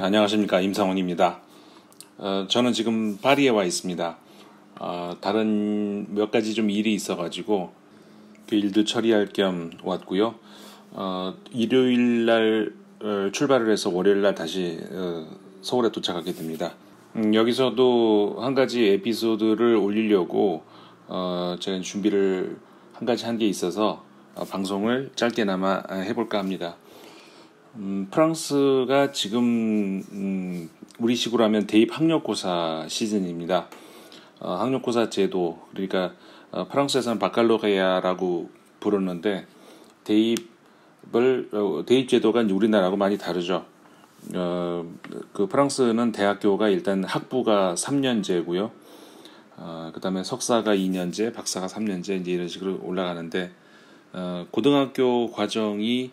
안녕하십니까. 임상훈입니다. 저는 지금 파리에 와 있습니다. 다른 몇 가지 좀 일이 있어가지고 그 일도 처리할 겸 왔고요. 일요일 날 출발을 해서 월요일 날 다시 서울에 도착하게 됩니다. 여기서도 한 가지 에피소드를 올리려고 제가 준비를 한 가지 한 게 있어서 방송을 짧게나마 해볼까 합니다. 프랑스가 지금 우리식으로 하면 대입 학력고사 시즌입니다. 학력고사 제도, 그러니까 프랑스에서는 바칼로레아라고 부르는데 대입 제도가 우리나라하고 많이 다르죠. 그 프랑스는 대학교가 일단 학부가 3년제고요. 그다음에 석사가 2년제, 박사가 3년제 이제 이런 식으로 올라가는데 고등학교 과정이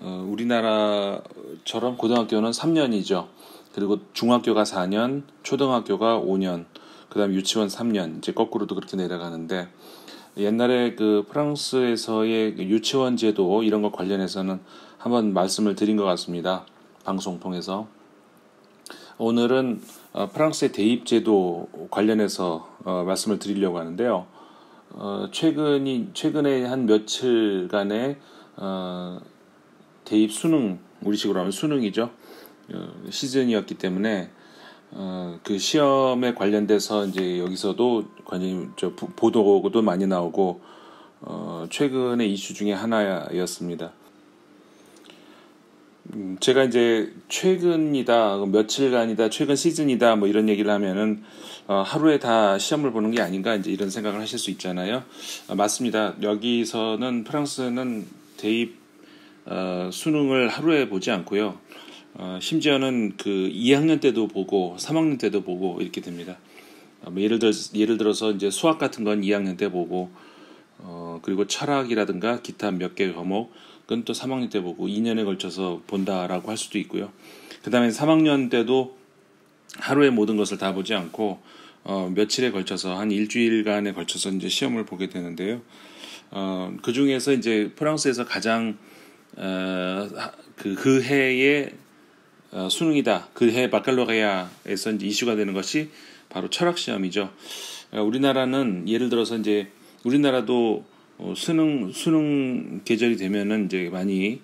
우리나라처럼 고등학교는 3년이죠. 그리고 중학교가 4년, 초등학교가 5년, 그 다음 유치원 3년, 이제 거꾸로도 그렇게 내려가는데, 옛날에 그 프랑스에서의 유치원 제도 이런 것 관련해서는 한번 말씀을 드린 것 같습니다. 방송 통해서. 오늘은 프랑스의 대입 제도 관련해서 말씀을 드리려고 하는데요. 최근에 한 며칠간의 대입 수능, 우리식으로 하면 수능이죠. 시즌이었기 때문에 그 시험에 관련돼서 이제 여기서도 보도도 많이 나오고 최근의 이슈 중에 하나였습니다. 제가 이제 최근이다, 며칠간이다, 최근 시즌이다, 뭐 이런 얘기를 하면은 하루에 다 시험을 보는 게 아닌가 이제 이런 생각을 하실 수 있잖아요. 맞습니다. 여기서는 프랑스는 대입 수능을 하루에 보지 않고요. 심지어는 그 2학년 때도 보고 3학년 때도 보고 이렇게 됩니다. 예를 들어서 이제 수학 같은 건 2학년 때 보고 그리고 철학이라든가 기타 몇 개 과목은 또 3학년 때 보고 2년에 걸쳐서 본다라고 할 수도 있고요. 그 다음에 3학년 때도 하루에 모든 것을 다 보지 않고 며칠에 걸쳐서 한 일주일간에 걸쳐서 이제 시험을 보게 되는데요. 그 중에서 이제 프랑스에서 가장 그 해의 수능이다. 그 해 바칼로레아에서 이제 이슈가 되는 것이 바로 철학 시험이죠. 우리나라는 예를 들어서 이제 우리나라도 수능 계절이 되면은 이제 많이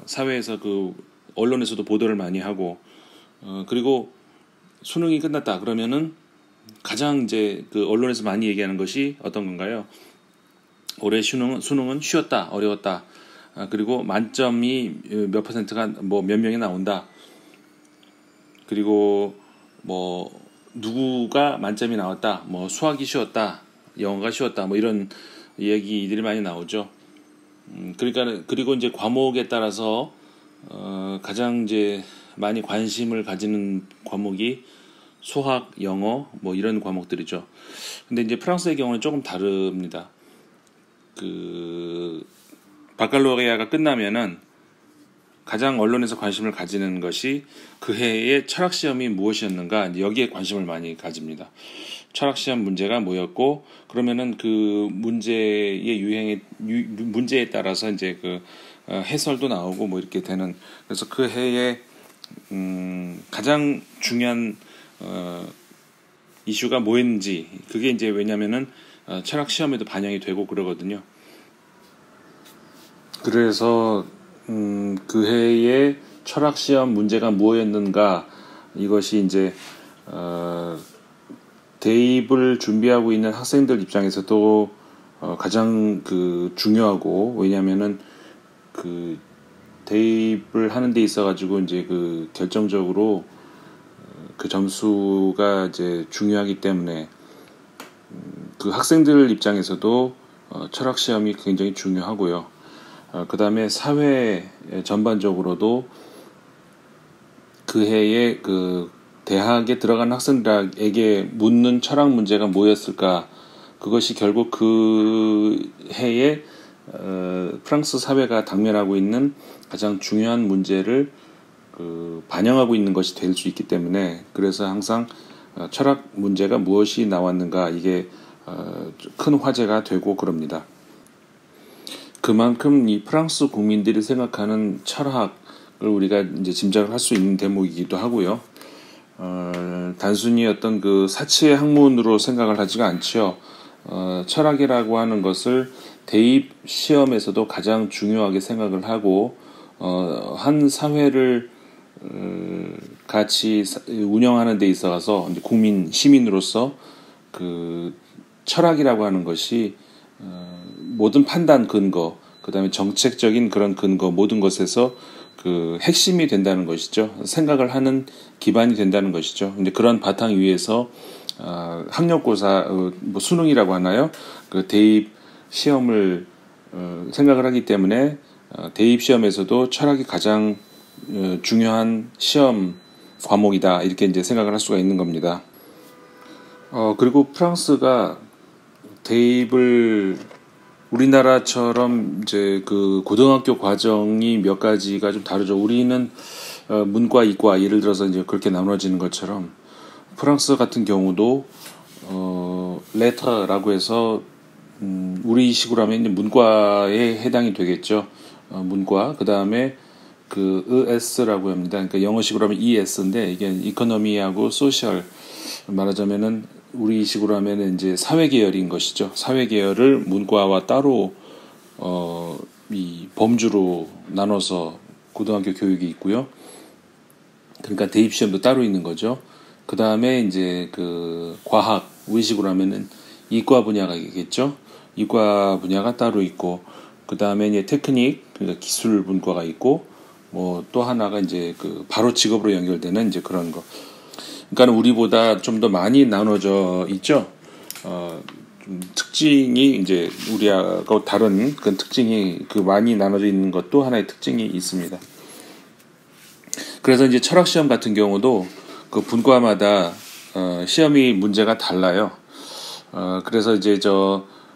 사회에서 그 언론에서도 보도를 많이 하고 그리고 수능이 끝났다 그러면은 가장 이제 그 언론에서 많이 얘기하는 것이 어떤 건가요? 올해 수능은 쉬웠다, 어려웠다. 그리고 만점이 몇 퍼센트가 뭐 몇 명이 나온다. 그리고 뭐 누구가 만점이 나왔다. 뭐 수학이 쉬웠다, 영어가 쉬웠다. 뭐 이런 얘기들이 많이 나오죠. 그리고 이제 과목에 따라서 가장 이제 많이 관심을 가지는 과목이 수학, 영어 뭐 이런 과목들이죠. 근데 이제 프랑스의 경우는 조금 다릅니다. 그 바칼로레아가 끝나면은 가장 언론에서 관심을 가지는 것이 그 해의 철학 시험이 무엇이었는가, 여기에 관심을 많이 가집니다. 철학 시험 문제가 뭐였고, 그러면은 그 문제에 따라서 이제 그 해설도 나오고 뭐 이렇게 되는, 그래서 그 해의 가장 중요한 이슈가 뭐였는지, 그게 이제 왜냐면은 철학 시험에도 반영이 되고 그러거든요. 그래서 그 해의 철학 시험 문제가 무엇이었는가, 이것이 이제 대입을 준비하고 있는 학생들 입장에서도 가장 그 중요하고, 왜냐하면은 그 대입을 하는 데 있어 가지고 이제 그 결정적으로 그 점수가 이제 중요하기 때문에 그 학생들 입장에서도 철학 시험이 굉장히 중요하고요. 그 다음에 사회 전반적으로도 그 해에 그 대학에 들어간 학생들에게 묻는 철학 문제가 뭐였을까, 그것이 결국 그 해에 프랑스 사회가 당면하고 있는 가장 중요한 문제를 반영하고 있는 것이 될 수 있기 때문에, 그래서 항상 철학 문제가 무엇이 나왔는가, 이게 큰 화제가 되고 그럽니다. 그만큼 이 프랑스 국민들이 생각하는 철학, 우리가 이제 짐작을 할 수 있는 대목이기도 하고요. 단순히 어떤 그 사치의 학문으로 생각을 하지가 않죠. 철학이라고 하는 것을 대입 시험에서도 가장 중요하게 생각을 하고 한 사회를 같이 운영하는 데 있어서 국민 시민으로서 그 철학이라고 하는 것이 모든 판단 근거, 그다음에 정책적인 그런 근거 모든 것에서 그 핵심이 된다는 것이죠. 생각을 하는 기반이 된다는 것이죠. 근데 그런 바탕 위에서 학력고사 뭐 수능이라고 하나요? 그 대입 시험을 생각을 하기 때문에 대입 시험에서도 철학이 가장 중요한 시험 과목이다 이렇게 이제 생각을 할 수가 있는 겁니다. 그리고 프랑스가 대입을 우리나라처럼 이제 그 고등학교 과정이 몇 가지가 좀 다르죠. 우리는 문과, 이과 예를 들어서 이제 그렇게 나눠지는 것처럼 프랑스 같은 경우도 레터라고 해서 우리식으로 하면 이제 문과에 해당이 되겠죠. 문과 그 다음에 그 ES라고 합니다. 그러니까 영어식으로 하면 ES인데 이게 이코노미하고 소셜 말하자면은 우리식으로 하면은 이제 사회 계열인 것이죠. 사회 계열을 문과와 따로 이 범주로 나눠서 고등학교 교육이 있고요. 그러니까 대입 시험도 따로 있는 거죠. 그 다음에 이제 그 과학 우리식으로 하면은 이과 분야가 있겠죠. 이과 분야가 따로 있고 그 다음에 이제 테크닉 그러니까 기술 분과가 있고 뭐 또 하나가 이제 그 바로 직업으로 연결되는 이제 그런 거. 그러니까 우리보다 좀 더 많이 나눠져 있죠. 좀 특징이 이제 우리하고 다른 그런 특징이 그 많이 나눠져 있는 것도 하나의 특징이 있습니다. 그래서 이제 철학 시험 같은 경우도 그 분과마다 시험이 문제가 달라요. 그래서 이제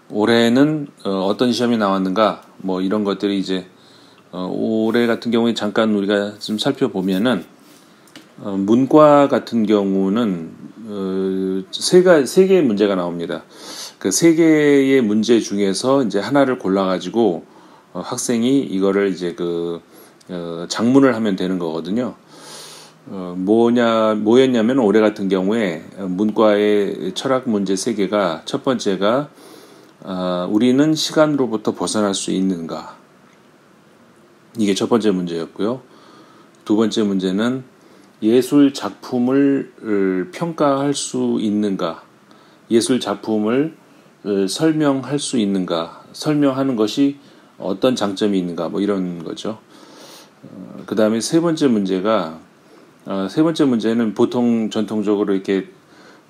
올해는 어떤 시험이 나왔는가 뭐 이런 것들이 이제 올해 같은 경우에 잠깐 우리가 좀 살펴보면은 문과 같은 경우는 세 개의 문제가 나옵니다. 그 세 개의 문제 중에서 이제 하나를 골라가지고 학생이 이거를 이제 작문을 하면 되는 거거든요. 뭐였냐면 올해 같은 경우에 문과의 철학 문제 세 개가 첫 번째가 우리는 시간으로부터 벗어날 수 있는가? 이게 첫 번째 문제였고요. 두 번째 문제는 예술 작품을 평가할 수 있는가? 예술 작품을 설명할 수 있는가? 설명하는 것이 어떤 장점이 있는가? 뭐 이런 거죠. 그 다음에 세 번째 문제는 보통 전통적으로 이렇게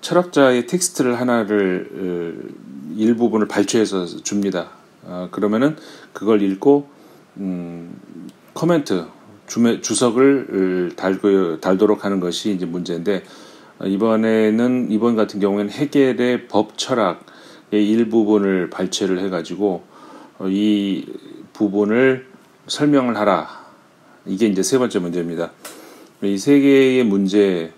철학자의 텍스트를 하나를 일부분을 발췌해서 줍니다. 그러면은 그걸 읽고 코멘트 주석을 달도록 하는 것이 이제 문제인데 이번 같은 경우에는 헤겔의 법 철학의 일부분을 발췌를 해가지고 이 부분을 설명을 하라. 이게 이제 세 번째 문제입니다. 이 세 개의 문제를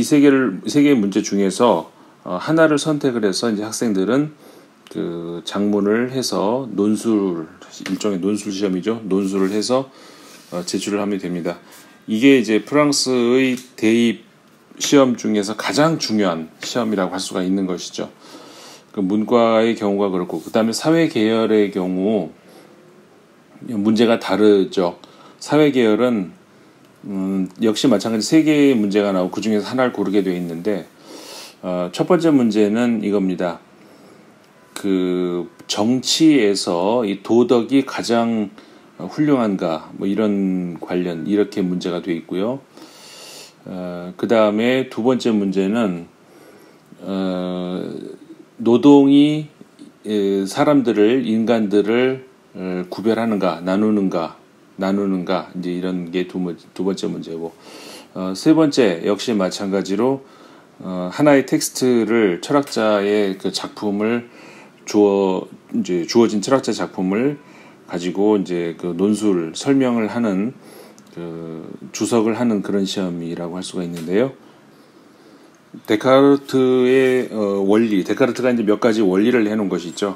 세 개의 문제 중에서 하나를 선택을 해서 이제 학생들은 그 작문을 해서 일종의 논술 시험이죠. 논술을 해서 제출을 하면 됩니다. 이게 이제 프랑스의 대입 시험 중에서 가장 중요한 시험이라고 할 수가 있는 것이죠. 그 문과의 경우가 그렇고 그 다음에 사회 계열의 경우 문제가 다르죠. 사회 계열은 역시 마찬가지 세 개의 문제가 나오고 그 중에서 하나를 고르게 되어 있는데 첫 번째 문제는 이겁니다. 그 정치에서 이 도덕이 가장 훌륭한가 뭐 이런 관련 이렇게 문제가 되어 있고요. 그 다음에 두 번째 문제는 노동이 인간들을 구별하는가 나누는가 이제 이런 게 두 번째 문제고 세 번째 역시 마찬가지로 하나의 텍스트를 철학자의 그 작품을 주어진 철학자 작품을 가지고 이제 그 논술 설명을 하는 그 주석을 하는 그런 시험이라고 할 수가 있는데요. 데카르트의 원리, 데카르트가 이제 몇 가지 원리를 해놓은 것이 있죠.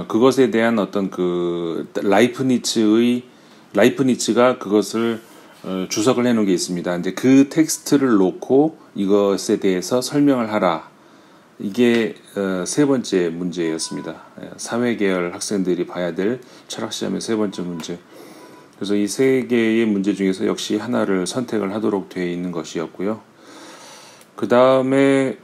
그것에 대한 어떤 그 라이프니츠의 라이프니츠가 그것을 주석을 해놓은 게 있습니다. 이제 그 텍스트를 놓고 이것에 대해서 설명을 하라. 이게 세 번째 문제였습니다. 사회계열 학생들이 봐야 될 철학시험의 세 번째 문제. 그래서 이 세 개의 문제 중에서 역시 하나를 선택을 하도록 되어 있는 것이었고요. 그 다음에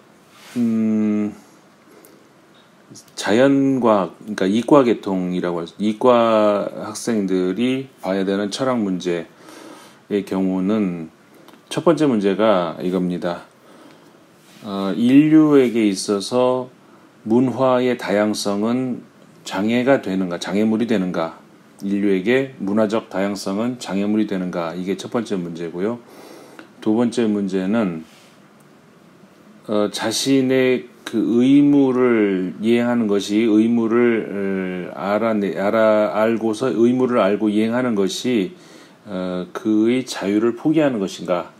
자연과학, 그러니까 이과 계통이라고 해서 이과 학생들이 봐야 되는 철학 문제의 경우는 첫 번째 문제가 이겁니다. 인류에게 있어서 문화의 다양성은 장애가 되는가, 장애물이 되는가? 인류에게 문화적 다양성은 장애물이 되는가? 이게 첫 번째 문제고요. 두 번째 문제는 자신의 그 의무를 이행하는 것이 의무를 알고서 의무를 알고 이행하는 것이 그의 자유를 포기하는 것인가?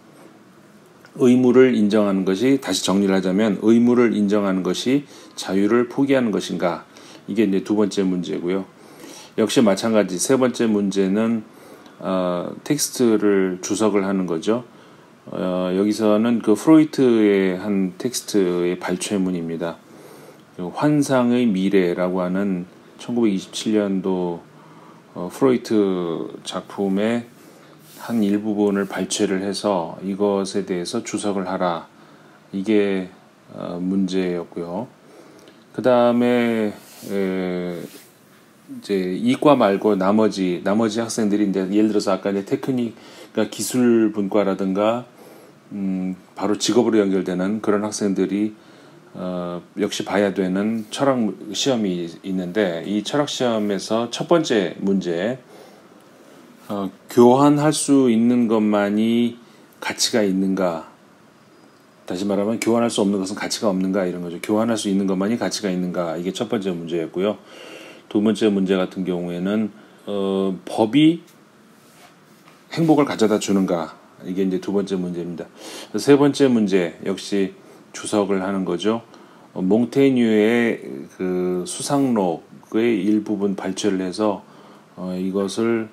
의무를 인정하는 것이, 다시 정리를 하자면 의무를 인정하는 것이 자유를 포기하는 것인가? 이게 이제 두 번째 문제고요. 역시 마찬가지 세 번째 문제는 텍스트를 주석을 하는 거죠. 여기서는 그 프로이트의 한 텍스트의 발췌문입니다. 환상의 미래라고 하는 1927년도 프로이트 작품의 한 일부분을 발췌를 해서 이것에 대해서 주석을 하라. 이게 문제였고요. 그 다음에 이제 이과 말고 나머지 학생들이 이제 예를 들어서 아까 이제 테크닉, 그러니까 기술 분과라든가 바로 직업으로 연결되는 그런 학생들이 역시 봐야 되는 철학 시험이 있는데, 이 철학 시험에서 첫 번째 문제, 교환할 수 있는 것만이 가치가 있는가? 다시 말하면 교환할 수 없는 것은 가치가 없는가? 이런 거죠. 교환할 수 있는 것만이 가치가 있는가? 이게 첫 번째 문제였고요. 두 번째 문제 같은 경우에는 법이 행복을 가져다 주는가? 이게 이제 두 번째 문제입니다. 세 번째 문제 역시 주석을 하는 거죠. 몽테뉴의 그 수상록의 일부분 발췌를 해서 이것을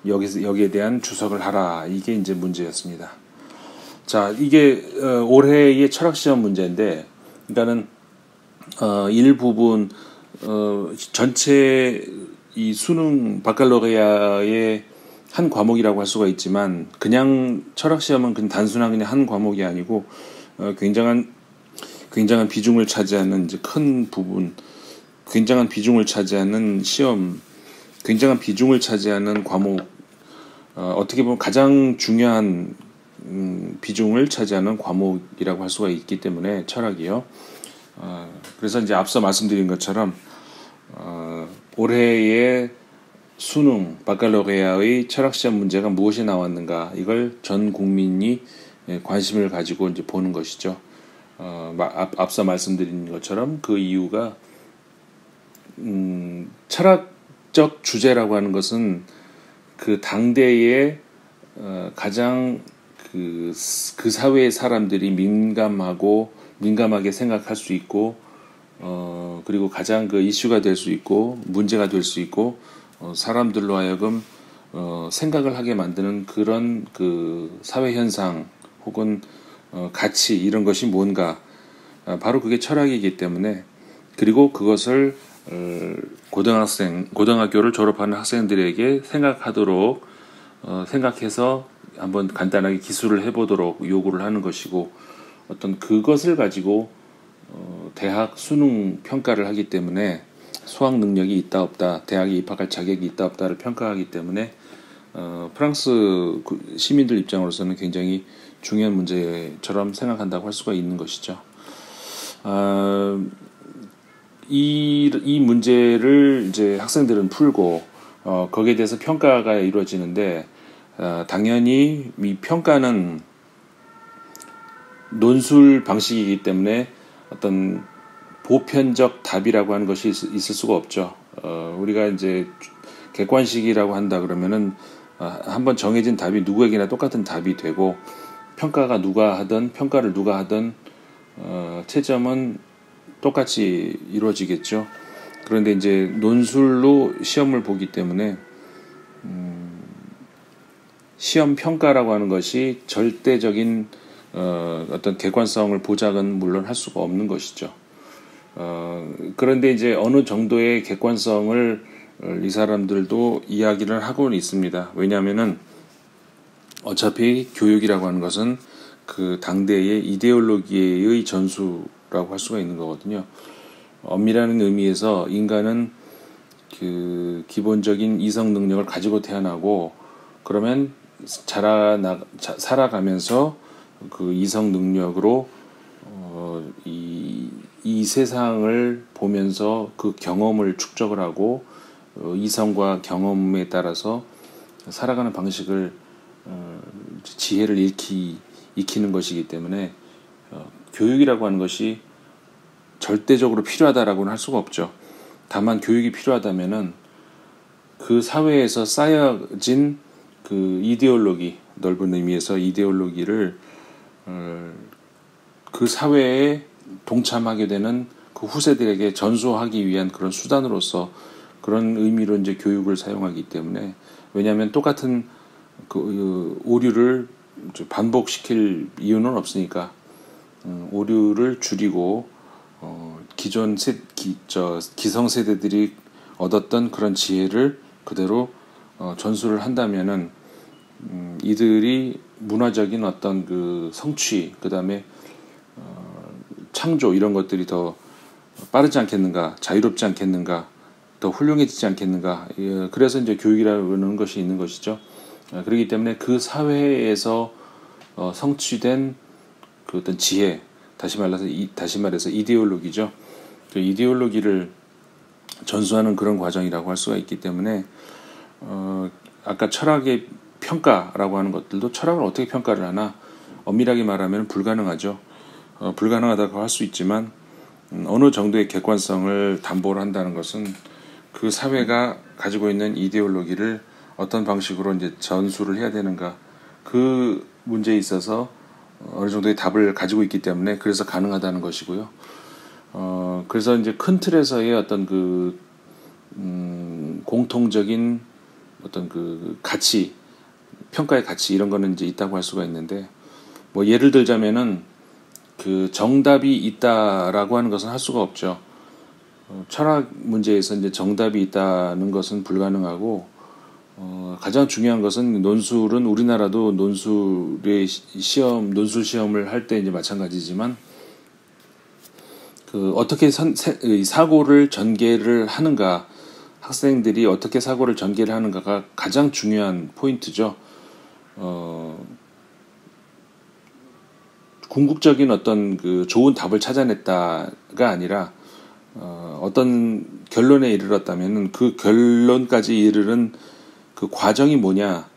여기에 대한 주석을 하라. 이게 이제 문제였습니다. 자, 이게 올해의 철학 시험 문제인데, 그러니까는 일부분 전체 이 수능 바칼로레아의 한 과목이라고 할 수가 있지만, 그냥 철학 시험은 그냥 단순한 그냥 한 과목이 아니고 굉장한 비중을 차지하는 이제 큰 부분, 굉장한 비중을 차지하는 시험, 굉장한 비중을 차지하는 과목, 어떻게 보면 가장 중요한 비중을 차지하는 과목이라고 할 수가 있기 때문에 철학이요. 그래서 이제 앞서 말씀드린 것처럼 올해의 수능 바칼로레아의 철학 시험 문제가 무엇이 나왔는가, 이걸 전 국민이 관심을 가지고 이제 보는 것이죠. 앞서 말씀드린 것처럼 그 이유가 철학적 주제라고 하는 것은 그 당대의 가장 그 사회의 사람들이 민감하게 생각할 수 있고, 그리고 가장 그 이슈가 될 수 있고 문제가 될 수 있고, 사람들로 하여금 생각을 하게 만드는 그런 그 사회 현상 혹은 가치, 이런 것이 뭔가, 바로 그게 철학이기 때문에, 그리고 그것을 고등학교를 졸업하는 학생들에게 생각해서 한번 간단하게 기술을 해보도록 요구를 하는 것이고, 어떤 그것을 가지고 대학 수능 평가를 하기 때문에 수학 능력이 있다 없다, 대학에 입학할 자격이 있다 없다를 평가하기 때문에 프랑스 시민들 입장으로서는 굉장히 중요한 문제처럼 생각한다고 할 수가 있는 것이죠. 이 문제를 이제 학생들은 풀고 거기에 대해서 평가가 이루어지는데, 당연히 이 평가는 논술 방식이기 때문에 어떤 보편적 답이라고 하는 것이 있을 수가 없죠. 우리가 이제 객관식이라고 한다 그러면은 한번 정해진 답이 누구에게나 똑같은 답이 되고, 평가를 누가 하든 채점은 똑같이 이루어지겠죠. 그런데 이제 논술로 시험을 보기 때문에 시험 평가라고 하는 것이 절대적인 어떤 객관성을 보장은 물론 할 수가 없는 것이죠. 그런데 이제 어느 정도의 객관성을 이 사람들도 이야기를 하고는 있습니다. 왜냐하면은 어차피 교육이라고 하는 것은 그 당대의 이데올로기의 전수라고 할 수가 있는 거거든요. 엄밀한 의미에서 인간은 그 기본적인 이성 능력을 가지고 태어나고 그러면 살아가면서 그 이성 능력으로 이 세상을 보면서 그 경험을 축적을 하고 이성과 경험에 따라서 살아가는 방식을 지혜를 익히는 것이기 때문에 교육이라고 하는 것이 절대적으로 필요하다라고는 할 수가 없죠. 다만 교육이 필요하다면은 그 사회에서 쌓여진 그 이데올로기, 넓은 의미에서 이데올로기를 그 사회에 동참하게 되는 그 후세들에게 전수하기 위한 그런 수단으로서 그런 의미로 이제 교육을 사용하기 때문에, 왜냐하면 똑같은 그 오류를 반복시킬 이유는 없으니까 오류를 줄이고 기존 기성 세대들이 얻었던 그런 지혜를 그대로 전수를 한다면은 이들이 문화적인 어떤 그 성취, 그 다음에 창조 이런 것들이 더 빠르지 않겠는가, 자유롭지 않겠는가, 더 훌륭해지지 않겠는가. 그래서 이제 교육이라는 것이 있는 것이죠. 그렇기 때문에 그 사회에서 성취된 그 어떤 지혜, 다시 말해서 이데올로기죠. 그 이데올로기를 전수하는 그런 과정이라고 할 수가 있기 때문에 아까 철학의 평가라고 하는 것들도 철학을 어떻게 평가를 하나, 엄밀하게 말하면 불가능하죠. 불가능하다고 할 수 있지만 어느 정도의 객관성을 담보를 한다는 것은 그 사회가 가지고 있는 이데올로기를 어떤 방식으로 이제 전수를 해야 되는가, 그 문제에 있어서 어느 정도의 답을 가지고 있기 때문에 그래서 가능하다는 것이고요. 그래서 이제 큰 틀에서의 어떤 그 공통적인 어떤 그 가치, 평가의 가치 이런 거는 이제 있다고 할 수가 있는데, 뭐 예를 들자면은 그 정답이 있다라고 하는 것은 할 수가 없죠. 철학 문제에서 이제 정답이 있다는 것은 불가능하고, 가장 중요한 것은 논술은 우리나라도 논술 시험을 할 때 이제 마찬가지지만 그 어떻게 사고를 전개를 하는가, 학생들이 어떻게 사고를 전개를 하는가가 가장 중요한 포인트죠. 궁극적인 어떤 그 좋은 답을 찾아냈다가 아니라 어떤 결론에 이르렀다면은 그 결론까지 이르는 그 과정이 뭐냐,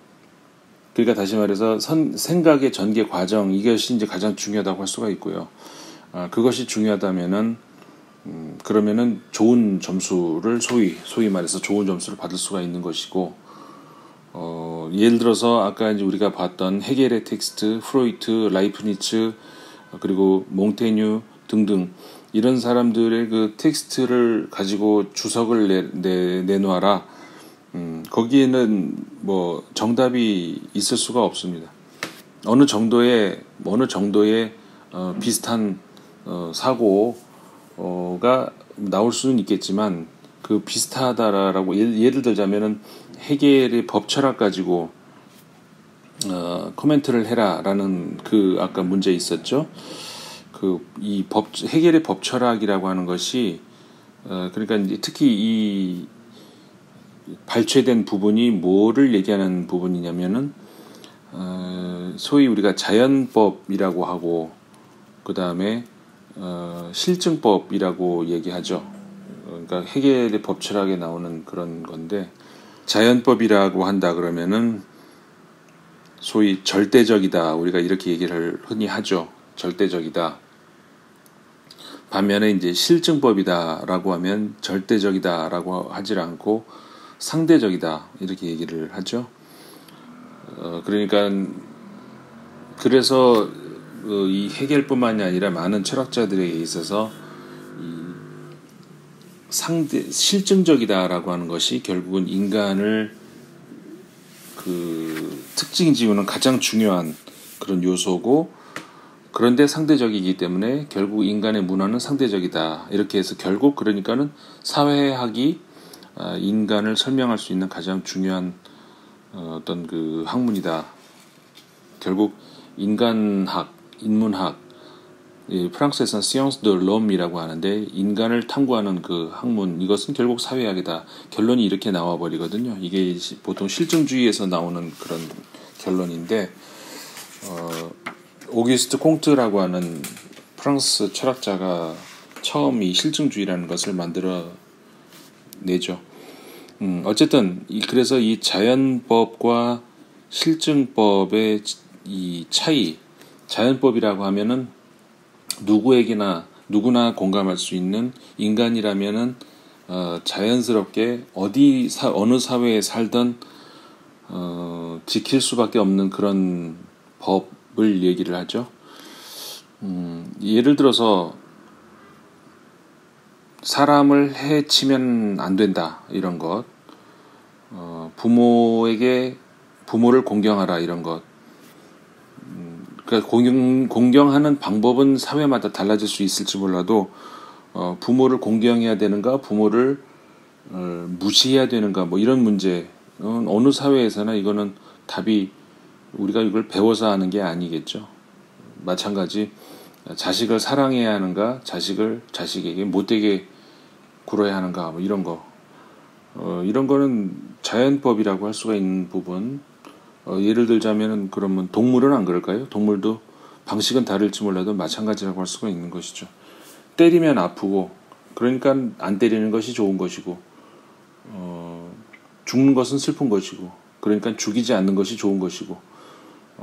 그러니까 다시 말해서 생각의 전개 과정, 이것이 이제 가장 중요하다고 할 수가 있고요. 그것이 중요하다면은 그러면은 좋은 점수를 소위 말해서 좋은 점수를 받을 수가 있는 것이고, 예를 들어서 아까 이제 우리가 봤던 헤겔의 텍스트, 프로이트, 라이프니츠, 그리고 몽테뉴 등등 이런 사람들의 그 텍스트를 가지고 주석을 내놓아라. 거기에는 뭐 정답이 있을 수가 없습니다. 어느 정도의 비슷한 사고가 나올 수는 있겠지만, 그 비슷하다라고 예를 들자면은 헤겔의 법 철학 가지고 코멘트를 해라라는 그 아까 문제 있었죠. 그 이 헤겔의 법 철학이라고 하는 것이 그러니까 이제 특히 이 발췌된 부분이 뭐를 얘기하는 부분이냐면은 소위 우리가 자연법이라고 하고 그 다음에 실증법이라고 얘기하죠. 그러니까 헤겔의 법 철학에 나오는 그런 건데, 자연법이라고 한다 그러면은 소위 절대적이다, 우리가 이렇게 얘기를 흔히 하죠. 절대적이다. 반면에 이제 실증법이다라고 하면 절대적이다라고 하질 않고 상대적이다 이렇게 얘기를 하죠. 그러니까 그래서 이 헤겔뿐만이 아니라 많은 철학자들에게 있어서 실증적이다라고 하는 것이 결국은 인간을 그 특징 지우는 가장 중요한 그런 요소고, 그런데 상대적이기 때문에 결국 인간의 문화는 상대적이다. 이렇게 해서 결국 그러니까는 사회학이 인간을 설명할 수 있는 가장 중요한 어떤 그 학문이다. 결국 인간학, 인문학, 프랑스에서는 science de l'homme이라고 하는데 인간을 탐구하는 그 학문, 이것은 결국 사회학이다. 결론이 이렇게 나와 버리거든요. 이게 보통 실증주의에서 나오는 그런 결론인데, 오기스트 콩트라고 하는 프랑스 철학자가 처음 이 실증주의라는 것을 만들어 내죠. 어쨌든 그래서 이 자연법과 실증법의 이 차이, 자연법이라고 하면은 누구나 공감할 수 있는, 인간이라면은 자연스럽게 어느 사회에 살던 지킬 수밖에 없는 그런 법을 얘기를 하죠. 예를 들어서 사람을 해치면 안 된다, 이런 것, 부모를 공경하라, 이런 것. 그러니까 공경하는 방법은 사회마다 달라질 수 있을지 몰라도 부모를 공경해야 되는가, 부모를 무시해야 되는가, 뭐 이런 문제, 어느 사회에서나 이거는 답이 우리가 이걸 배워서 하는 게 아니겠죠. 마찬가지 자식을 사랑해야 하는가, 자식을 자식에게 못되게 굴어야 하는가, 뭐 이런 거, 이런 거는 자연법이라고 할 수가 있는 부분. 예를 들자면은 그러면 동물은 안 그럴까요? 동물도 방식은 다를지 몰라도 마찬가지라고 할 수가 있는 것이죠. 때리면 아프고, 그러니까 안 때리는 것이 좋은 것이고, 죽는 것은 슬픈 것이고, 그러니까 죽이지 않는 것이 좋은 것이고,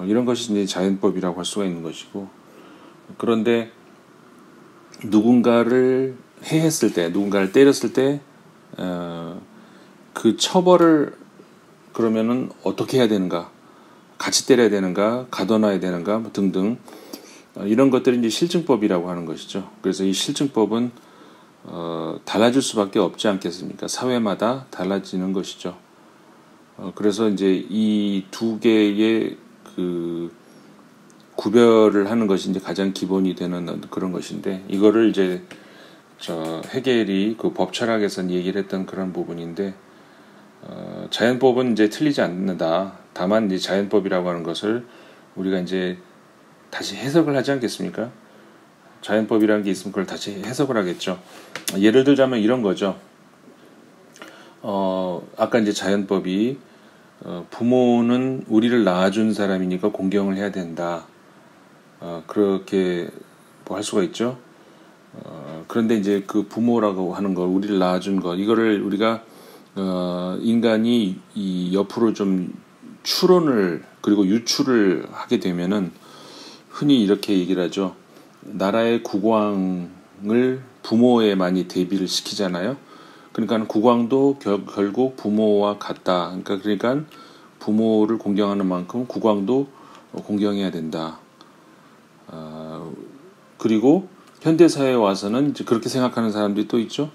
이런 것이 이제 자연법이라고 할 수가 있는 것이고. 그런데 누군가를 해했을 때, 누군가를 때렸을 때 그 처벌을 그러면은 어떻게 해야 되는가, 같이 때려야 되는가, 가둬놔야 되는가, 뭐 등등, 이런 것들이 이제 실증법이라고 하는 것이죠. 그래서 이 실증법은 달라질 수밖에 없지 않겠습니까? 사회마다 달라지는 것이죠. 그래서 이제 이 두 개의 그 구별을 하는 것이 이제 가장 기본이 되는 그런 것인데, 이거를 이제 헤겔이 그 법철학에서 얘기를 했던 그런 부분인데, 자연법은 이제 틀리지 않는다. 다만 이제 자연법이라고 하는 것을 우리가 이제 다시 해석을 하지 않겠습니까? 자연법이라는 게 있으면 그걸 다시 해석을 하겠죠. 예를 들자면 이런 거죠. 아까 이제 자연법이 부모는 우리를 낳아준 사람이니까 공경을 해야 된다. 그렇게 뭐 할 수가 있죠. 그런데 이제 그 부모라고 하는 것, 우리를 낳아준 것, 이거를 우리가 인간이 이 옆으로 좀 추론을 그리고 유추를 하게 되면은 흔히 이렇게 얘기를 하죠. 나라의 국왕을 부모에 많이 대비를 시키잖아요. 그러니까 국왕도 결국 부모와 같다. 그러니까 부모를 공경하는 만큼 국왕도 공경해야 된다. 그리고 현대사회에 와서는 이제 그렇게 생각하는 사람들이 또 있죠.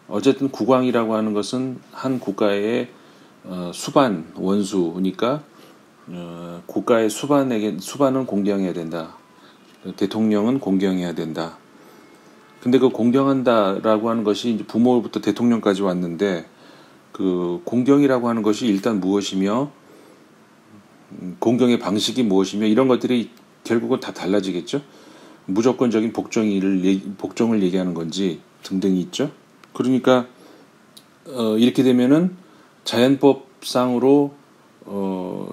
어쨌든 국왕이라고 하는 것은 한 국가의 수반 원수니까 국가의 수반은 공경해야 된다. 대통령은 공경해야 된다. 근데 그 공경한다라고 하는 것이 이제 부모부터 대통령까지 왔는데, 그 공경이라고 하는 것이 일단 무엇이며, 공경의 방식이 무엇이며, 이런 것들이 결국은 다 달라지겠죠. 무조건적인 복종을 얘기하는 건지 등등이 있죠. 그러니까 이렇게 되면은 자연법상으로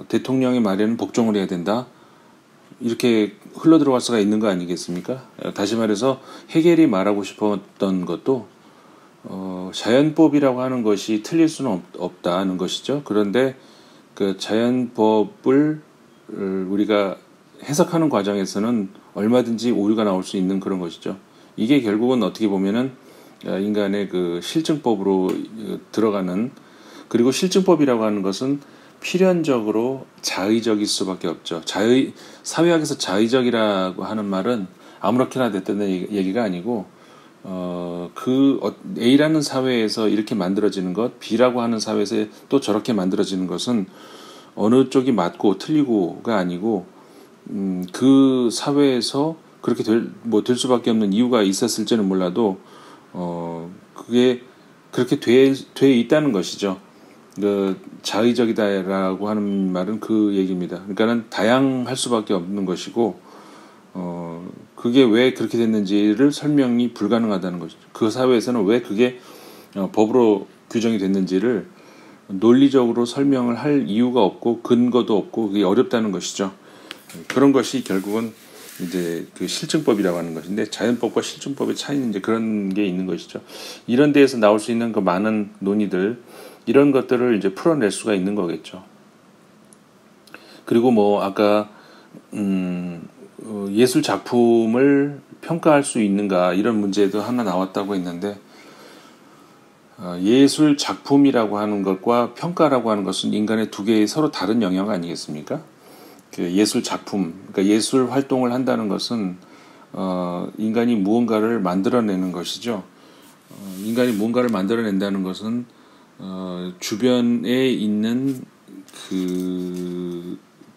대통령의 말에는 복종을 해야 된다, 이렇게 흘러들어갈 수가 있는 거 아니겠습니까? 다시 말해서 헤겔이 말하고 싶었던 것도 자연법이라고 하는 것이 틀릴 수는 없다는 것이죠. 그런데 그 자연법을 우리가 해석하는 과정에서는 얼마든지 오류가 나올 수 있는 그런 것이죠. 이게 결국은 어떻게 보면은 인간의 그 실증법으로 들어가는, 그리고 실증법이라고 하는 것은 필연적으로 자의적일 수밖에 없죠. 사회학에서 자의적이라고 하는 말은 아무렇게나 됐다는 얘기가 아니고, A라는 사회에서 이렇게 만들어지는 것, B라고 하는 사회에서 또 저렇게 만들어지는 것은 어느 쪽이 맞고 틀리고가 아니고 그 사회에서 그렇게 될 수밖에 없는 이유가 있었을지는 몰라도 그게 그렇게 돼 있다는 것이죠. 그 자의적이다라고 하는 말은 그 얘기입니다. 그러니까는 다양할 수밖에 없는 것이고 그게 왜 그렇게 됐는지를 설명이 불가능하다는 것이죠. 그 사회에서는 왜 그게 법으로 규정이 됐는지를 논리적으로 설명을 할 이유가 없고 근거도 없고 그게 어렵다는 것이죠. 그런 것이 결국은 이제 그 실증법이라고 하는 것인데 자연법과 실증법의 차이는 이제 그런 게 있는 것이죠. 이런 데에서 나올 수 있는 그 많은 논의들 이런 것들을 이제 풀어낼 수가 있는 거겠죠. 그리고 뭐 아까 예술 작품을 평가할 수 있는가 이런 문제도 하나 나왔다고 했는데 예술 작품이라고 하는 것과 평가라고 하는 것은 인간의 두 개의 서로 다른 영역 아니겠습니까? 그 예술 작품, 그러니까 예술 활동을 한다는 것은 인간이 무언가를 만들어내는 것이죠. 인간이 무언가를 만들어낸다는 것은 주변에 있는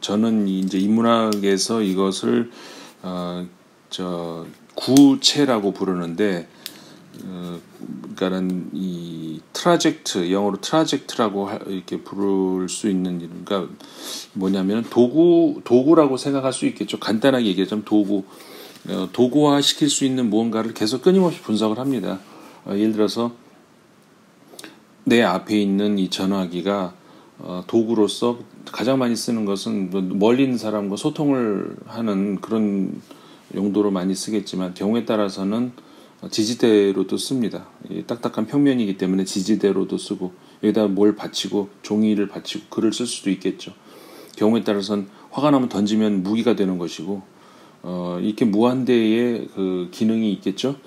저는 이제 인문학에서 이것을 구체라고 부르는데 그러니까는 이 트라젝트 영어로 트라젝트라고 이렇게 부를 수 있는 그러니까 뭐냐면 도구라고 생각할 수 있겠죠. 간단하게 얘기하자면 도구화 시킬 수 있는 무언가를 계속 끊임없이 분석을 합니다. 예를 들어서 내 앞에 있는 이 전화기가 도구로서 가장 많이 쓰는 것은 멀리 있는 사람과 소통을 하는 그런 용도로 많이 쓰겠지만 경우에 따라서는 지지대로도 씁니다. 딱딱한 평면이기 때문에 지지대로도 쓰고 여기다 뭘 받치고 종이를 받치고 글을 쓸 수도 있겠죠. 경우에 따라서는 화가 나면 던지면 무기가 되는 것이고 이렇게 무한대의 그 기능이 있겠죠.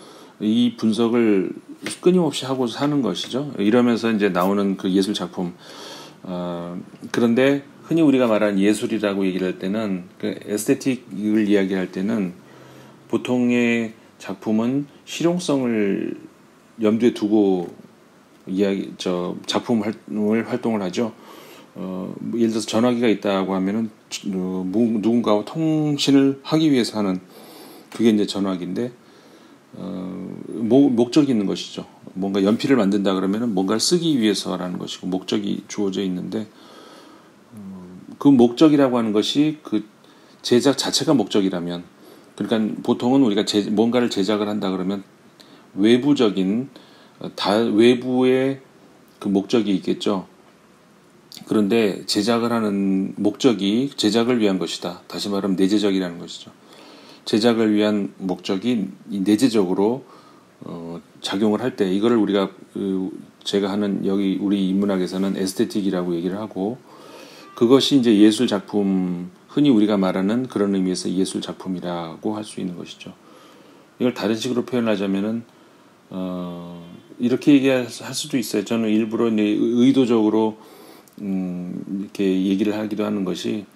이 분석을 끊임없이 하고 사는 것이죠. 이러면서 이제 나오는 그 예술 작품. 그런데 흔히 우리가 말하는 예술이라고 얘기를 할 때는 그 에스테틱을 이야기할 때는 보통의 작품은 실용성을 염두에 두고 작품을 활동을 하죠. 예를 들어서 전화기가 있다고 하면은 누군가와 통신을 하기 위해서 하는 그게 이제 전화기인데 목적이 있는 것이죠. 뭔가 연필을 만든다 그러면은 뭔가를 쓰기 위해서라는 것이고 목적이 주어져 있는데 그 목적이라고 하는 것이 그 제작 자체가 목적이라면 그러니까 보통은 우리가 뭔가를 제작을 한다 그러면 외부적인 외부의 그 목적이 있겠죠. 그런데 제작을 하는 목적이 제작을 위한 것이다. 다시 말하면 내재적이라는 것이죠. 제작을 위한 목적이 내재적으로 작용을 할 때 이거를 우리가 제가 하는 여기 우리 인문학에서는 에스테틱이라고 얘기를 하고 그것이 이제 예술 작품 흔히 우리가 말하는 그런 의미에서 예술 작품이라고 할 수 있는 것이죠. 이걸 다른 식으로 표현하자면은 이렇게 얘기할 수도 있어요. 저는 일부러 의도적으로 이렇게 얘기를 하기도 하는 것이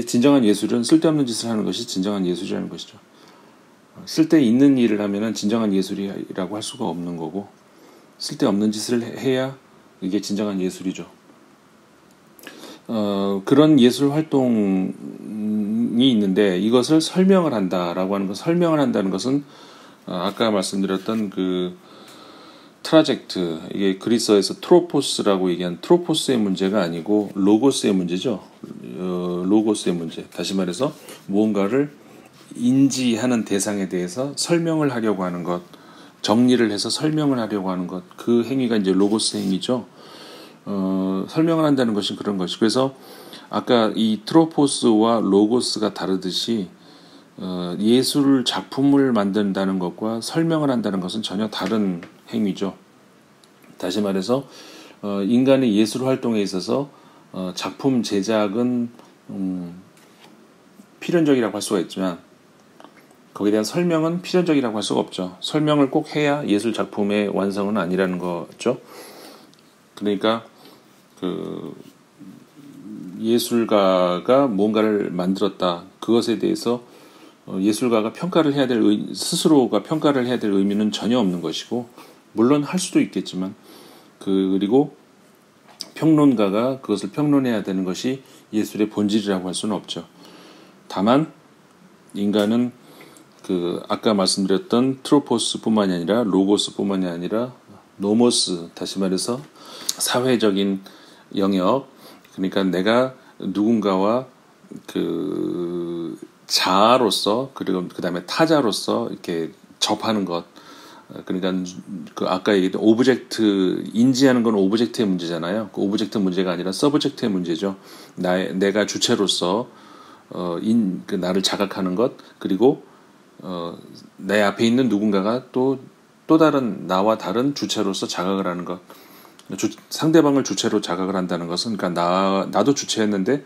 진정한 예술은 쓸데없는 짓을 하는 것이 진정한 예술이라는 것이죠. 쓸데 있는 일을 하면은 진정한 예술이라고 할 수가 없는 거고 쓸데없는 짓을 해야 이게 진정한 예술이죠. 그런 예술 활동이 있는데 이것을 설명을 한다라고 하는 것, 설명을 한다는 것은 아까 말씀드렸던 그 트라젝트 이게 그리스어에서 트로포스라고 얘기한 트로포스의 문제가 아니고 로고스의 문제죠. 로고스의 문제. 다시 말해서 무언가를 인지하는 대상에 대해서 설명을 하려고 하는 것, 정리를 해서 설명을 하려고 하는 것, 그 행위가 이제 로고스 행위죠. 설명을 한다는 것이 그런 것이. 그래서 아까 이 트로포스와 로고스가 다르듯이 예술 작품을 만든다는 것과 설명을 한다는 것은 전혀 다른 행위죠. 다시 말해서 인간의 예술 활동에 있어서 작품 제작은 필연적이라고 할 수가 있지만 거기에 대한 설명은 필연적이라고 할 수가 없죠. 설명을 꼭 해야 예술 작품의 완성은 아니라는 거죠. 그러니까 그 예술가가 뭔가를 만들었다. 그것에 대해서 예술가가 평가를 해야 될 스스로가 평가를 해야 될 의미는 전혀 없는 것이고 물론 할 수도 있겠지만 그리고 평론가가 그것을 평론해야 되는 것이 예술의 본질이라고 할 수는 없죠. 다만 인간은 그 아까 말씀드렸던 트로포스뿐만이 아니라 로고스뿐만이 아니라 노모스, 다시 말해서 사회적인 영역, 그러니까 내가 누군가와 그 자아로서 그리고 그 다음에 타자로서 이렇게 접하는 것, 그러니까 그 아까 얘기했던 오브젝트, 인지하는 건 오브젝트의 문제잖아요. 그 오브젝트 문제가 아니라 서브젝트의 문제죠. 내가 주체로서 그 나를 자각하는 것, 그리고 내 앞에 있는 누군가가 또 다른 나와 다른 주체로서 자각을 하는 것. 상대방을 주체로 자각을 한다는 것은, 그러니까 나도 주체였는데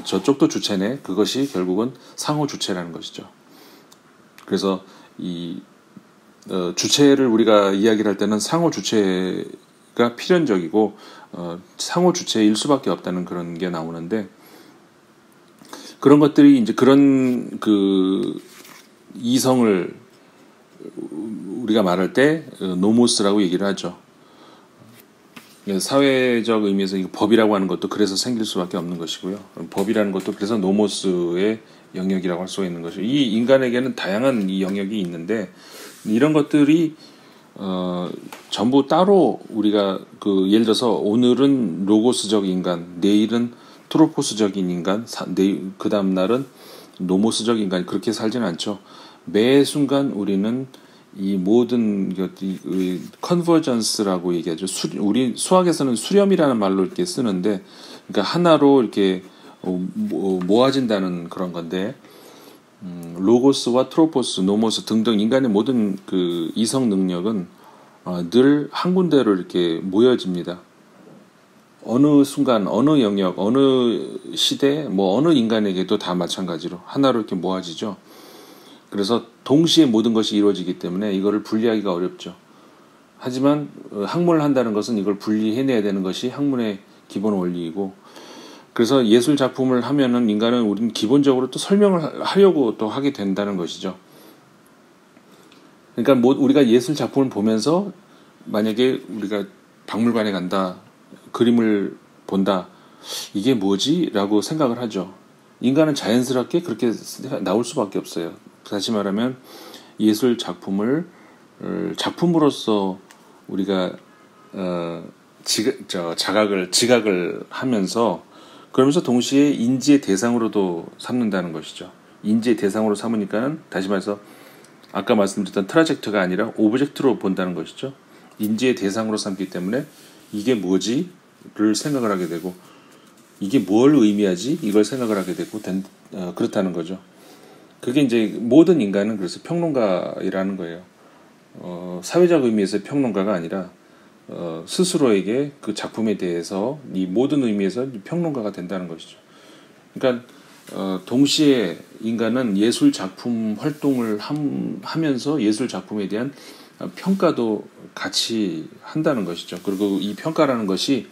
저쪽도 주체네. 그것이 결국은 상호 주체라는 것이죠. 그래서 이 주체를 우리가 이야기를 할 때는 상호 주체가 필연적이고 상호 주체일 수밖에 없다는 그런 게 나오는데, 그런 것들이 이제 그런 그 이성을 우리가 말할 때 노모스라고 얘기를 하죠. 사회적 의미에서 이거 법이라고 하는 것도 그래서 생길 수밖에 없는 것이고요. 법이라는 것도 그래서 노모스의 영역이라고 할 수가 있는 것이죠. 이 인간에게는 다양한 이 영역이 있는데, 이런 것들이 전부 따로 우리가 그 예를 들어서 오늘은 로고스적 인간, 내일은 트로포스적인 인간, 그 다음 날은 노모스적 인간, 그렇게 살지는 않죠. 매 순간 우리는 이 모든 것이 컨버전스라고 얘기하죠. 우리 수학에서는 수렴이라는 말로 이렇게 쓰는데, 그러니까 하나로 이렇게 모아진다는 그런 건데, 로고스와 트로포스, 노모스 등등 인간의 모든 그 이성 능력은 늘 한 군데로 이렇게 모여집니다. 어느 순간, 어느 영역, 어느 시대, 뭐 어느 인간에게도 다 마찬가지로 하나로 이렇게 모아지죠. 그래서 동시에 모든 것이 이루어지기 때문에 이거를 분리하기가 어렵죠. 하지만 학문을 한다는 것은 이걸 분리해내야 되는 것이 학문의 기본 원리이고, 그래서 예술 작품을 하면은 인간은 우리는 기본적으로 또 설명을 하려고 또 하게 된다는 것이죠. 그러니까 우리가 예술 작품을 보면서 만약에 우리가 박물관에 간다, 그림을 본다, 이게 뭐지? 라고 생각을 하죠. 인간은 자연스럽게 그렇게 나올 수밖에 없어요. 다시 말하면 예술 작품을 작품으로서 우리가 지각을 하면서, 그러면서 동시에 인지의 대상으로도 삼는다는 것이죠. 인지의 대상으로 삼으니까는 다시 말해서 아까 말씀드렸던 트라젝트가 아니라 오브젝트로 본다는 것이죠. 인지의 대상으로 삼기 때문에 이게 뭐지?를 생각을 하게 되고, 이게 뭘 의미하지? 이걸 생각을 하게 되고 그렇다는 거죠. 그게 이제 모든 인간은 그래서 평론가이라는 거예요. 사회적 의미에서의 평론가가 아니라 스스로에게 그 작품에 대해서 이 모든 의미에서 평론가가 된다는 것이죠. 그러니까 동시에 인간은 예술 작품 활동을 하면서 예술 작품에 대한 평가도 같이 한다는 것이죠. 그리고 이 평가라는 것이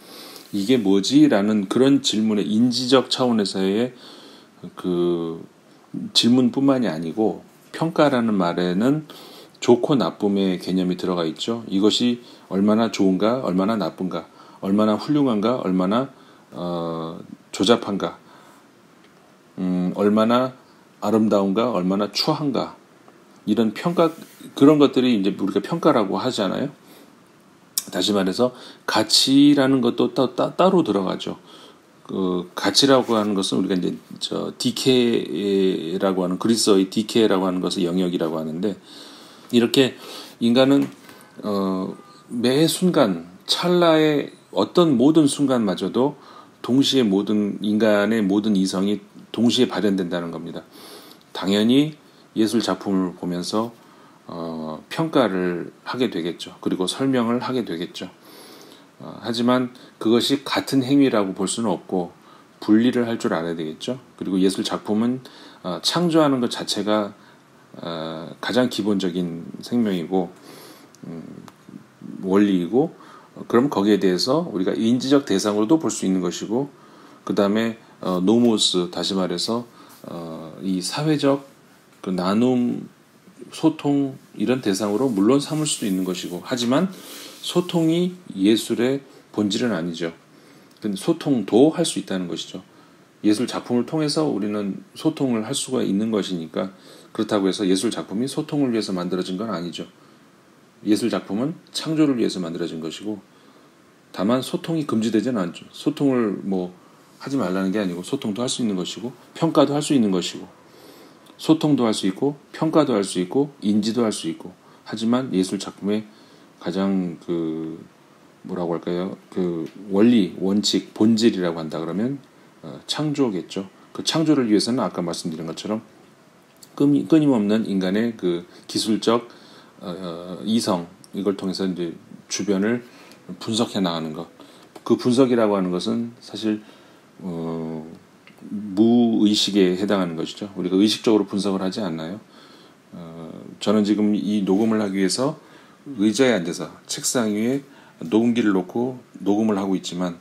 이게 뭐지? 라는 그런 질문의 인지적 차원에서의 그 질문뿐만이 아니고, 평가라는 말에는 좋고 나쁨의 개념이 들어가 있죠. 이것이 얼마나 좋은가, 얼마나 나쁜가, 얼마나 훌륭한가, 얼마나 조잡한가, 얼마나 아름다운가, 얼마나 추한가, 이런 평가, 그런 것들이 이제 우리가 평가라고 하잖아요. 다시 말해서 가치라는 것도 따로 들어가죠. 그 가치라고 하는 것은 우리가 이제 디케라고 하는, 그리스어의 디케라고 하는 것을 영역이라고 하는데, 이렇게 인간은 매 순간 찰나의 어떤 모든 순간마저도 동시에 모든 인간의 모든 이성이 동시에 발현된다는 겁니다. 당연히 예술 작품을 보면서 평가를 하게 되겠죠. 그리고 설명을 하게 되겠죠. 하지만 그것이 같은 행위라고 볼 수는 없고 분리를 할 줄 알아야 되겠죠. 그리고 예술 작품은 창조하는 것 자체가 가장 기본적인 생명이고 원리이고, 그럼 거기에 대해서 우리가 인지적 대상으로도 볼 수 있는 것이고, 그 다음에 노모스, 다시 말해서 이 사회적 그 나눔, 소통, 이런 대상으로 물론 삼을 수도 있는 것이고, 하지만 소통이 예술의 본질은 아니죠. 근데 소통도 할 수 있다는 것이죠. 예술 작품을 통해서 우리는 소통을 할 수가 있는 것이니까 그렇다고 해서 예술 작품이 소통을 위해서 만들어진 건 아니죠. 예술 작품은 창조를 위해서 만들어진 것이고 다만 소통이 금지되지는 않죠. 소통을 뭐 하지 말라는 게 아니고 소통도 할 수 있는 것이고 평가도 할 수 있는 것이고 소통도 할 수 있고 평가도 할 수 있고 인지도 할 수 있고 하지만 예술 작품의 가장 그 뭐라고 할까요? 그 원리, 원칙, 본질이라고 한다 그러면 창조겠죠. 그 창조를 위해서는 아까 말씀드린 것처럼 끊임없는 인간의 그 기술적 이성 이걸 통해서 이제 주변을 분석해 나가는 것. 그 분석이라고 하는 것은 사실 무의식에 해당하는 것이죠. 우리가 의식적으로 분석을 하지 않나요? 저는 지금 이 녹음을 하기 위해서 의자에 앉아서 책상 위에 녹음기를 놓고 녹음을 하고 있지만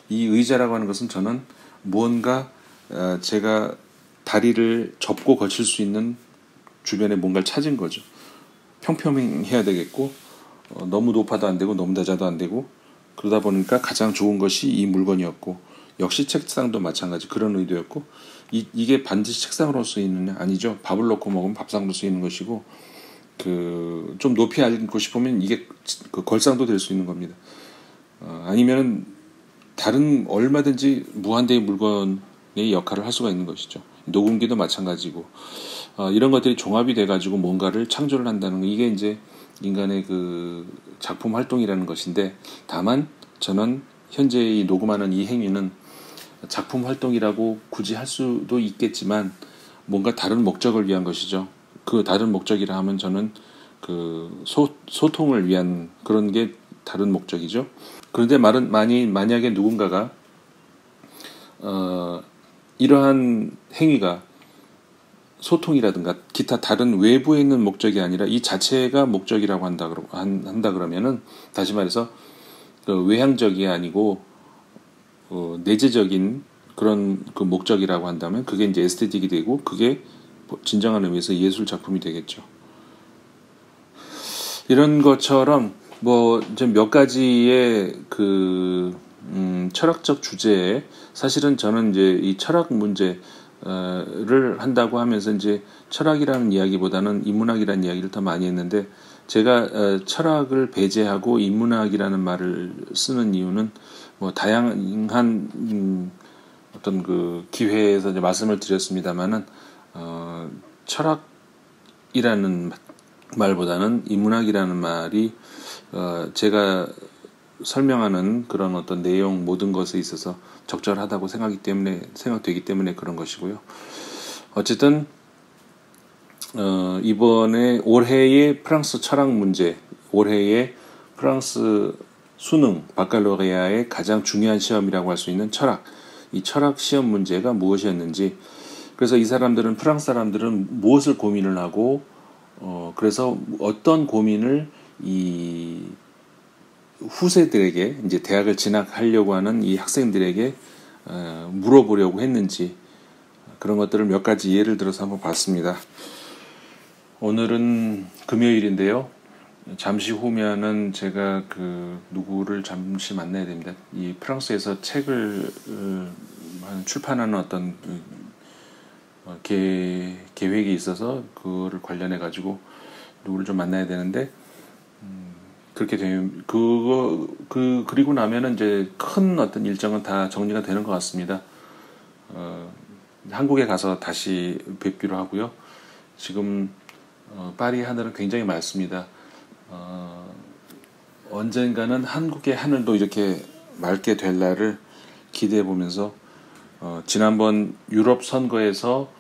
이 의자라고 하는 것은 저는 무언가 제가 다리를 접고 거칠 수 있는 주변에 뭔가를 찾은 거죠. 평평해야 되겠고 너무 높아도 안 되고 너무 낮아도 안 되고 그러다 보니까 가장 좋은 것이 이 물건이었고 역시 책상도 마찬가지 그런 의도였고 이게 반드시 책상으로 쓰이느냐 아니죠. 밥을 넣고 먹으면 밥상으로 쓰이는 것이고 그 좀 높이 앉고 싶으면 이게 그 걸상도 될 수 있는 겁니다. 아니면 다른 얼마든지 무한대의 물건의 역할을 할 수가 있는 것이죠. 녹음기도 마찬가지고 이런 것들이 종합이 돼가지고 뭔가를 창조를 한다는 거 이게 이제 인간의 그 작품 활동이라는 것인데 다만 저는 현재 이 녹음하는 이 행위는 작품 활동이라고 굳이 할 수도 있겠지만 뭔가 다른 목적을 위한 것이죠. 그 다른 목적이라 하면 저는 그 소통을 위한 그런 게 다른 목적이죠. 그런데 만약에 누군가가 이러한 행위가 소통이라든가 기타 다른 외부에 있는 목적이 아니라 이 자체가 목적이라고 한다 그러면은 다시 말해서 그 외향적이 아니고 내재적인 그런 그 목적이라고 한다면 그게 이제 에스테틱이 되고 그게 진정한 의미에서 예술 작품이 되겠죠. 이런 것처럼 뭐 좀 몇 가지의 그 철학적 주제에 사실은 저는 이제 이 철학 문제를 한다고 하면서 이제 철학이라는 이야기보다는 인문학이라는 이야기를 더 많이 했는데 제가 철학을 배제하고 인문학이라는 말을 쓰는 이유는 뭐 다양한 어떤 그 기회에서 이제 말씀을 드렸습니다만은 철학이라는 말보다는 인문학이라는 말이 제가 설명하는 그런 어떤 내용 모든 것에 있어서 적절하다고 생각되기 때문에 그런 것이고요. 어쨌든 이번에 올해의 프랑스 철학 문제, 올해의 프랑스 수능 바칼로레아의 가장 중요한 시험이라고 할 수 있는 철학, 이 철학 시험 문제가 무엇이었는지, 그래서 이 사람들은 프랑스 사람들은 무엇을 고민을 하고 그래서 어떤 고민을 이 후세들에게 이제 대학을 진학하려고 하는 이 학생들에게 물어보려고 했는지 그런 것들을 몇 가지 예를 들어서 한번 봤습니다. 오늘은 금요일인데요. 잠시 후면은 제가 그 누구를 잠시 만나야 됩니다. 이 프랑스에서 책을 출판하는 어떤 계획이 있어서 그거를 관련해 가지고 누구를 좀 만나야 되는데 그렇게 되면 그리고 나면은 이제 큰 어떤 일정은 다 정리가 되는 것 같습니다. 한국에 가서 다시 뵙기로 하고요. 지금 파리 하늘은 굉장히 맑습니다. 언젠가는 한국의 하늘도 이렇게 맑게 될 날을 기대해 보면서 지난번 유럽 선거에서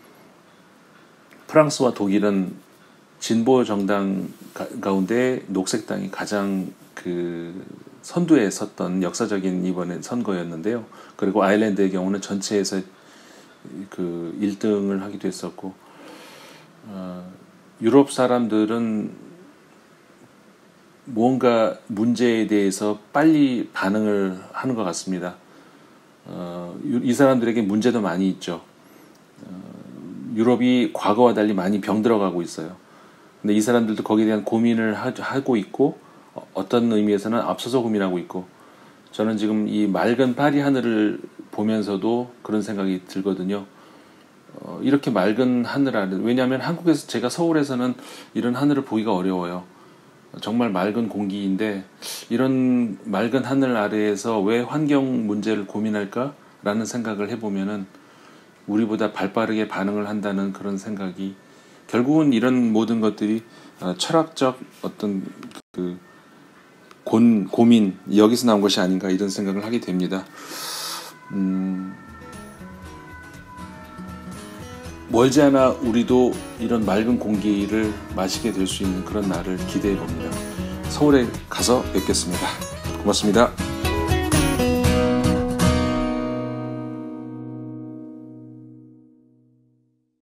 프랑스와 독일은 진보 정당 가운데 녹색당이 가장 그 선두에 섰던 역사적인 이번에 선거였는데요. 그리고 아일랜드의 경우는 전체에서 그 1등을 하기도 했었고 유럽 사람들은 무언가 문제에 대해서 빨리 반응을 하는 것 같습니다. 이 사람들에게 문제도 많이 있죠. 유럽이 과거와 달리 많이 병들어가고 있어요. 근데 이 사람들도 거기에 대한 고민을 하고 있고 어떤 의미에서는 앞서서 고민하고 있고 저는 지금 이 맑은 파리 하늘을 보면서도 그런 생각이 들거든요. 이렇게 맑은 하늘 아래, 왜냐하면 한국에서, 제가 서울에서는 이런 하늘을 보기가 어려워요. 정말 맑은 공기인데 이런 맑은 하늘 아래에서 왜 환경 문제를 고민할까라는 생각을 해보면은 우리보다 발빠르게 반응을 한다는 그런 생각이, 결국은 이런 모든 것들이 철학적 어떤 그 고민, 여기서 나온 것이 아닌가, 이런 생각을 하게 됩니다. 멀지 않아 우리도 이런 맑은 공기를 마시게 될 수 있는 그런 날을 기대해 봅니다. 서울에 가서 뵙겠습니다. 고맙습니다.